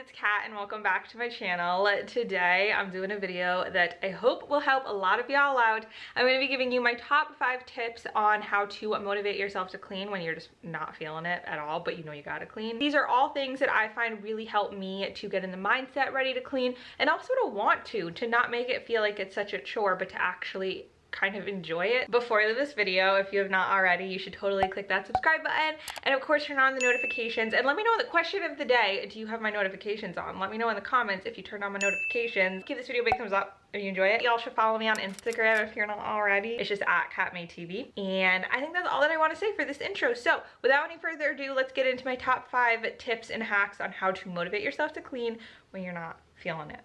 it's Kat and welcome back to my channel. Today I'm doing a video that I hope will help a lot of y'all out. I'm going to be giving you my top 5 tips on how to motivate yourself to clean when you're just not feeling it at all, but you know you gotta clean. These are all things that I find really help me to get in the mindset ready to clean, and also to want to not make it feel like it's such a chore, but to actually kind of enjoy it. Before I leave this video, if you have not already, you should totally click that subscribe button and of course turn on the notifications, and let me know the question of the day: do you have my notifications on? Let me know in the comments if you turned on my notifications. Give this video a big thumbs up if you enjoy it. Y'all should follow me on Instagram if you're not already. It's just at KatMayTV. And I think that's all that I want to say for this intro. So without any further ado, let's get into my top 5 tips and hacks on how to motivate yourself to clean when you're not feeling it.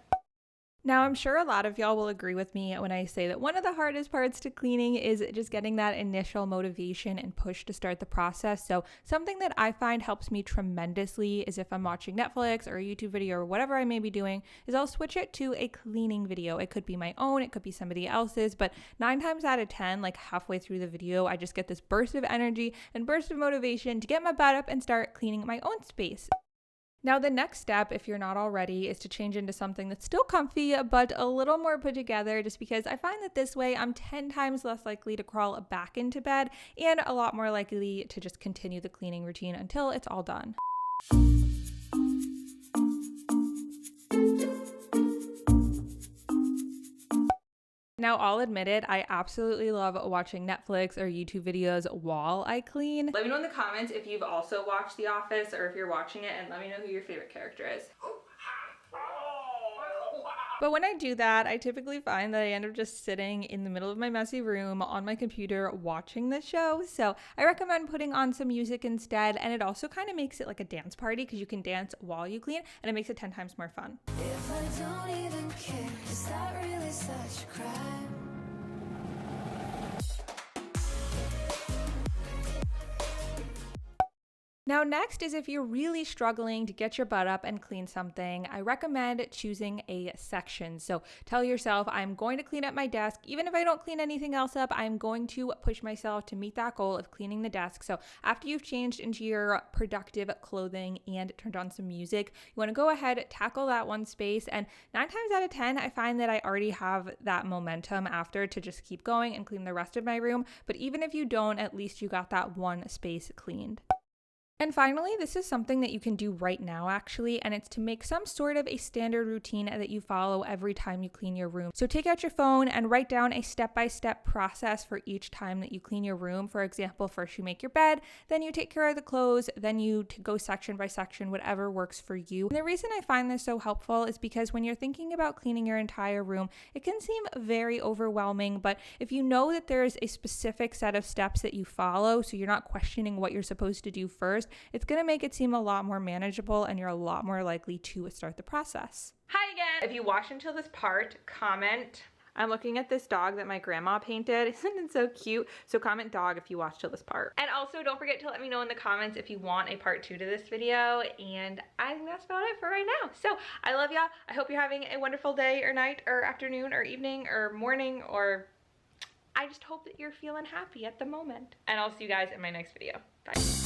Now, I'm sure a lot of y'all will agree with me when I say that one of the hardest parts to cleaning is just getting that initial motivation and push to start the process. So something that I find helps me tremendously is if I'm watching Netflix or a YouTube video or whatever I may be doing, is I'll switch it to a cleaning video. It could be my own, it could be somebody else's, but 9 times out of 10, like halfway through the video, I just get this burst of energy and burst of motivation to get my butt up and start cleaning my own space. Now, the next step, if you're not already, is to change into something that's still comfy, but a little more put together, just because I find that this way I'm 10 times less likely to crawl back into bed and a lot more likely to just continue the cleaning routine until it's all done. Now, I'll admit it, I absolutely love watching Netflix or YouTube videos while I clean. Let me know in the comments if you've also watched The Office or if you're watching it, and let me know who your favorite character is. But when I do that, I typically find that I end up just sitting in the middle of my messy room on my computer watching the show. So I recommend putting on some music instead, and it also kind of makes it like a dance party because you can dance while you clean, and it makes it 10 times more fun. If I don't even care, is that really such a crime? Now, next is if you're really struggling to get your butt up and clean something, I recommend choosing a section. So tell yourself, I'm going to clean up my desk. Even if I don't clean anything else up, I'm going to push myself to meet that goal of cleaning the desk. So after you've changed into your productive clothing and turned on some music, you want to go ahead, tackle that one space. And 9 times out of 10, I find that I already have that momentum after to just keep going and clean the rest of my room. But even if you don't, at least you got that one space cleaned. And finally, this is something that you can do right now actually, and it's to make some sort of a standard routine that you follow every time you clean your room. So take out your phone and write down a step-by-step process for each time that you clean your room. For example, first you make your bed, then you take care of the clothes, then you go section by section, whatever works for you. And the reason I find this so helpful is because when you're thinking about cleaning your entire room, it can seem very overwhelming, but if you know that there's a specific set of steps that you follow, so you're not questioning what you're supposed to do first, it's going to make it seem a lot more manageable and you're a lot more likely to start the process. Hi again! If you watched until this part, comment. I'm looking at this dog that my grandma painted. Isn't it so cute? So comment dog if you watched till this part. And also don't forget to let me know in the comments if you want a part 2 to this video. And I think that's about it for right now. So I love y'all. I hope you're having a wonderful day or night or afternoon or evening or morning, or I just hope that you're feeling happy at the moment. And I'll see you guys in my next video. Bye.